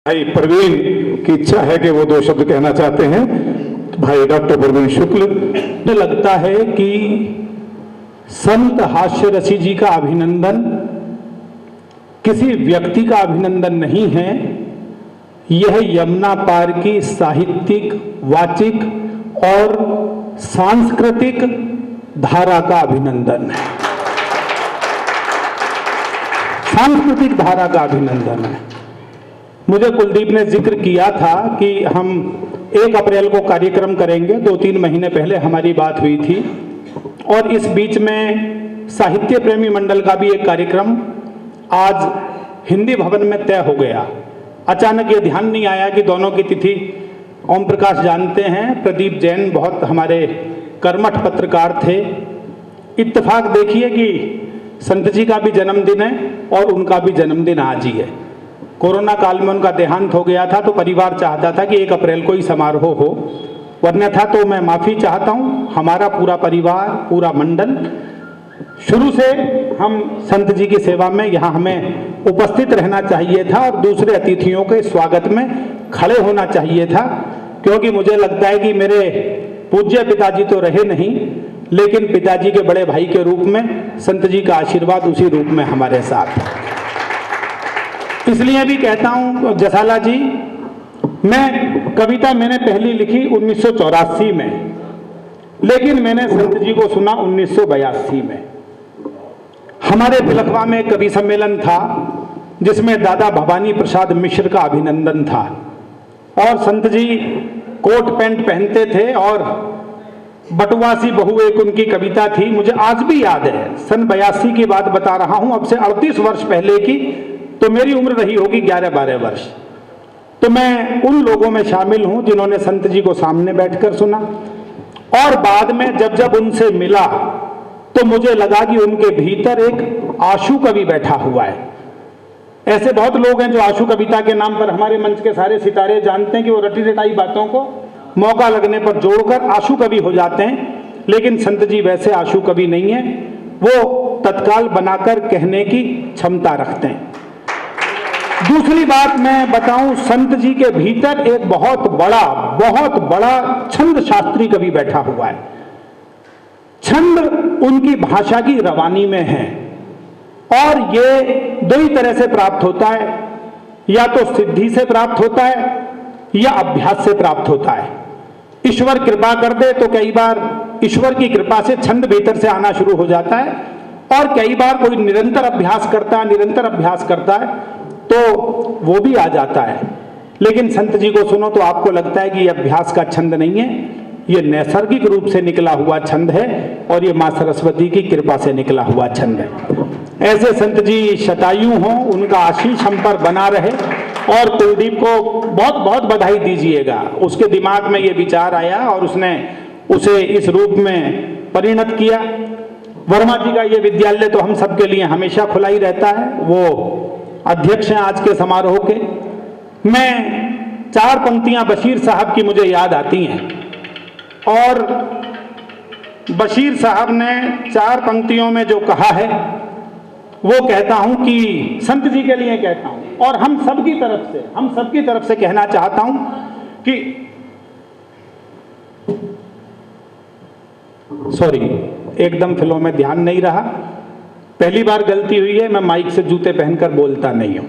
भाई प्रवीण की इच्छा है कि वो दो शब्द कहना चाहते हैं। भाई डॉक्टर प्रवीण शुक्ल। मुझे लगता है कि संत हास्य रसी जी का अभिनंदन किसी व्यक्ति का अभिनंदन नहीं है, यह यमुना पार की साहित्यिक, वाचिक और सांस्कृतिक धारा का अभिनंदन है। सांस्कृतिक धारा का अभिनंदन है। मुझे कुलदीप ने जिक्र किया था कि हम 1 अप्रैल को कार्यक्रम करेंगे। 2-3 महीने पहले हमारी बात हुई थी और इस बीच में साहित्य प्रेमी मंडल का भी एक कार्यक्रम आज हिंदी भवन में तय हो गया। अचानक ये ध्यान नहीं आया कि दोनों की तिथि, ओम प्रकाश जानते हैं, प्रदीप जैन बहुत हमारे कर्मठ पत्रकार थे। इत्तेफाक देखिए कि संत जी का भी जन्मदिन है और उनका भी जन्मदिन आज ही है। कोरोना काल में उनका देहांत हो गया था तो परिवार चाहता था कि 1 अप्रैल को ही समारोह हो, वरना था तो मैं माफ़ी चाहता हूँ। हमारा पूरा परिवार, पूरा मंडल, शुरू से हम संत जी की सेवा में यहाँ हमें उपस्थित रहना चाहिए था और दूसरे अतिथियों के स्वागत में खड़े होना चाहिए था, क्योंकि मुझे लगता है कि मेरे पूज्य पिताजी तो रहे नहीं, लेकिन पिताजी के बड़े भाई के रूप में संत जी का आशीर्वाद उसी रूप में हमारे साथ है। इसलिए भी कहता हूँ जसाला जी, मैं कविता मैंने पहली लिखी 1984 में, लेकिन मैंने संत जी को सुना 1982 में। हमारे बिलखवा में एक कवि सम्मेलन था जिसमें दादा भवानी प्रसाद मिश्र का अभिनंदन था और संत जी कोट पैंट पहनते थे और बटुआसी बहू एक उनकी कविता थी। मुझे आज भी याद है, सन 82 की बात बता रहा हूँ, अब से 38 वर्ष पहले की, तो मेरी उम्र रही होगी 11-12 वर्ष। तो मैं उन लोगों में शामिल हूं जिन्होंने संत जी को सामने बैठकर सुना और बाद में जब जब उनसे मिला तो मुझे लगा कि उनके भीतर एक आशु कवि बैठा हुआ है। ऐसे बहुत लोग हैं जो आशु कविता के नाम पर, हमारे मंच के सारे सितारे जानते हैं कि वो रटी रटाई बातों को मौका लगने पर जोड़कर आशु कवि हो जाते हैं, लेकिन संत जी वैसे आशु कवि नहीं है। वो तत्काल बनाकर कहने की क्षमता रखते हैं। दूसरी बात मैं बताऊं, संत जी के भीतर एक बहुत बड़ा छंद शास्त्री कवि बैठा हुआ है। छंद उनकी भाषा की रवानी में है और ये 2 ही तरह से प्राप्त होता है, या तो सिद्धि से प्राप्त होता है या अभ्यास से प्राप्त होता है। ईश्वर कृपा कर दे तो कई बार ईश्वर की कृपा से छंद भीतर से आना शुरू हो जाता है और कई बार कोई निरंतर अभ्यास करता है तो वो भी आ जाता है। लेकिन संत जी को सुनो तो आपको लगता है कि ये अभ्यास का छंद नहीं है, ये नैसर्गिक रूप से निकला हुआ छंद है और ये माँ सरस्वती की कृपा से निकला हुआ छंद है। ऐसे संत जी शतायु हों, उनका आशीष हम पर बना रहे और कुलदीप को बहुत बहुत बधाई दीजिएगा। उसके दिमाग में ये विचार आया और उसने उसे इस रूप में परिणत किया। वर्मा जी का ये विद्यालय तो हम सबके लिए हमेशा खुला ही रहता है, वो अध्यक्ष हैं आज के समारोह के। मैं 4 पंक्तियां बशीर साहब की मुझे याद आती हैं और बशीर साहब ने 4 पंक्तियों में जो कहा है वो कहता हूं कि संत जी के लिए कहता हूं और हम सबकी तरफ से कहना चाहता हूं कि सॉरी, एकदम फिल्मों में ध्यान नहीं रहा, पहली बार गलती हुई है। मैं माइक से जूते पहनकर बोलता नहीं हूं।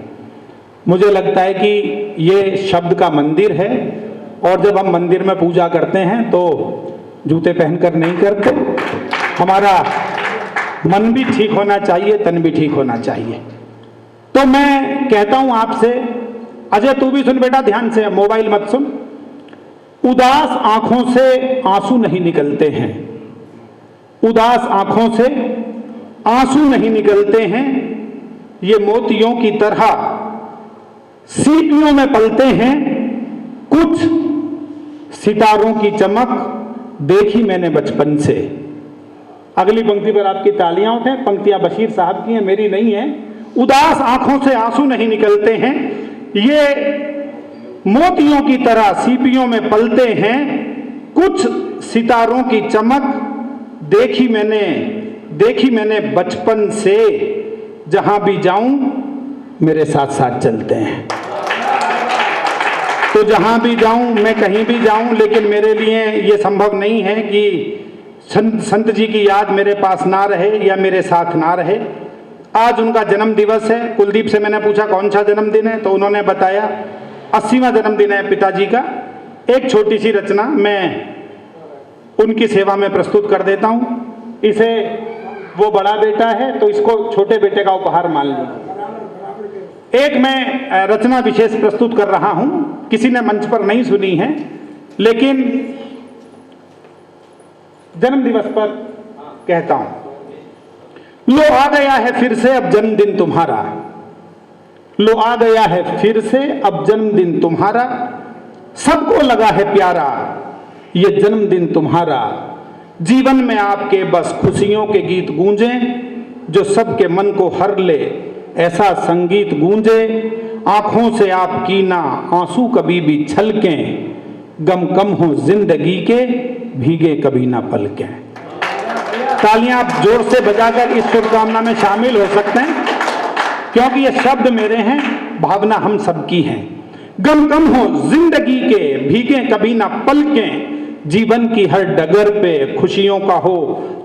मुझे लगता है कि ये शब्द का मंदिर है और जब हम मंदिर में पूजा करते हैं तो जूते पहनकर नहीं करते। हमारा मन भी ठीक होना चाहिए, तन भी ठीक होना चाहिए। तो मैं कहता हूं आपसे, अजय तू भी सुन बेटा ध्यान से, मोबाइल मत सुन। उदास आंखों से आंसू नहीं निकलते हैं, उदास आंखों से आंसू नहीं निकलते हैं, ये मोतियों की तरह सीपियों में पलते हैं। कुछ सितारों की चमक देखी मैंने बचपन से। अगली पंक्ति पर आपकी तालियां उठें, पंक्तियां बशीर साहब की हैं, मेरी नहीं है। उदास आंखों से आंसू नहीं निकलते हैं, ये मोतियों की तरह सीपियों में पलते हैं। कुछ सितारों की चमक देखी मैंने बचपन से, जहां भी जाऊं मेरे साथ साथ चलते हैं। तो जहां भी जाऊं, मैं कहीं भी जाऊं, लेकिन मेरे लिए ये संभव नहीं है कि संत जी की याद मेरे पास ना रहे या मेरे साथ ना रहे। आज उनका जन्म दिवस है। कुलदीप से मैंने पूछा कौन सा जन्मदिन है, तो उन्होंने बताया 80वां जन्मदिन है पिताजी का। एक छोटी सी रचना मैं उनकी सेवा में प्रस्तुत कर देता हूं। इसे, वो बड़ा बेटा है तो इसको छोटे बेटे का उपहार मान लीजिए। एक मैं रचना विशेष प्रस्तुत कर रहा हूं, किसी ने मंच पर नहीं सुनी है, लेकिन जन्म दिवस पर कहता हूं। लो आ गया है फिर से अब जन्मदिन तुम्हारा, लो आ गया है फिर से अब जन्मदिन तुम्हारा, सबको लगा है प्यारा ये जन्मदिन तुम्हारा। जीवन में आपके बस खुशियों के गीत गूंजें, जो सबके मन को हर ले ऐसा संगीत गूंजे। आंखों से आपकी ना आंसू कभी भी छलकें, गम कम हो जिंदगी के भीगे कभी ना पलकें। तालियां आप जोर से बजाकर इस शुभकामना में शामिल हो सकते हैं, क्योंकि ये शब्द मेरे हैं, भावना हम सबकी है। गम कम हो जिंदगी के भीगे कभी ना पलकें, जीवन की हर डगर पे खुशियों का हो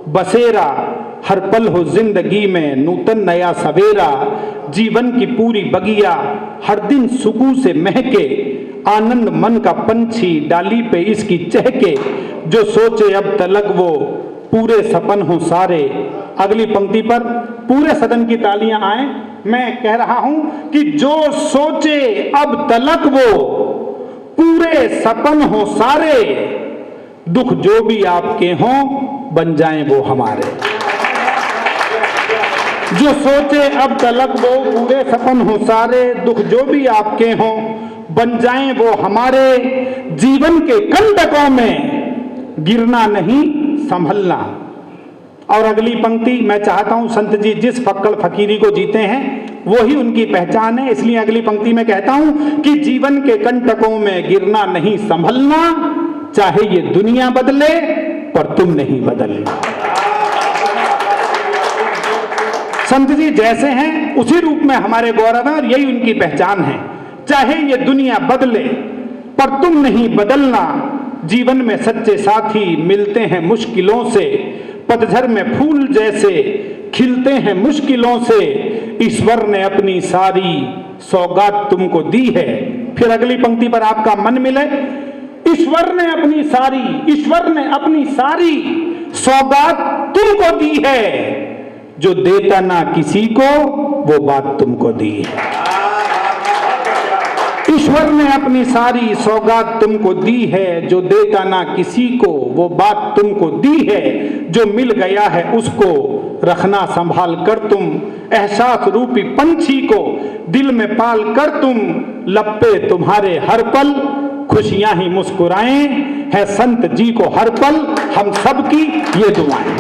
बसेरा, हर पल हो जिंदगी में नूतन नया सवेरा। जीवन की पूरी बगिया हर दिन सुकून से महके, आनंद मन का पंछी डाली पे इसकी चहके। जो सोचे अब तलक वो पूरे सपन हो सारे। अगली पंक्ति पर पूरे सदन की तालियां आए। मैं कह रहा हूं कि जो सोचे अब तलक वो पूरे सपन हो सारे, दुख जो भी आपके हों बन जाएं वो हमारे। जो सोचे अब तलक वो पूरे सपन हो सारे, दुख जो भी आपके हों बन जाएं वो हमारे। जीवन के कंटकों में गिरना नहीं संभलना। और अगली पंक्ति मैं चाहता हूं, संत जी जिस फक्कड़ फकीरी को जीते हैं वो ही उनकी पहचान है, इसलिए अगली पंक्ति में कहता हूं कि जीवन के कंटकों में गिरना नहीं संभलना, चाहे ये दुनिया बदले पर तुम नहीं बदलना। संत जी जैसे हैं उसी रूप में हमारे गौरव है और यही उनकी पहचान है। चाहे ये दुनिया बदले पर तुम नहीं बदलना। जीवन में सच्चे साथी मिलते हैं मुश्किलों से, पतझड़ में फूल जैसे खिलते हैं मुश्किलों से। ईश्वर ने अपनी सारी सौगात तुमको दी है। फिर अगली पंक्ति पर आपका मन मिले। ईश्वर ने अपनी सारी सौगात तुमको दी है, जो देता ना किसी को वो बात तुमको दी है। ईश्वर ने अपनी सारी सौगात तुमको दी है, जो देता ना किसी को वो बात तुमको दी है। जो मिल गया है उसको रखना संभाल कर तुम, एहसास रूपी पंछी को दिल में पाल कर तुम। लपे तुम्हारे हर पल खुशियां ही मुस्कुराएं, है संत जी को हर पल हम सब की ये दुआएं।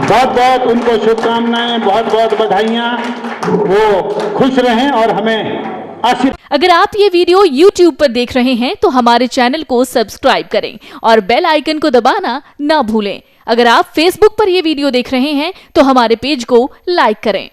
बहुत बहुत उनको शुभकामनाएं, बहुत बहुत बधाइयां। वो खुश रहें और हमें आशीर्वाद। अगर आप ये वीडियो YouTube पर देख रहे हैं तो हमारे चैनल को सब्सक्राइब करें और बेल आइकन को दबाना ना भूलें। अगर आप Facebook पर ये वीडियो देख रहे हैं तो हमारे पेज को लाइक करें।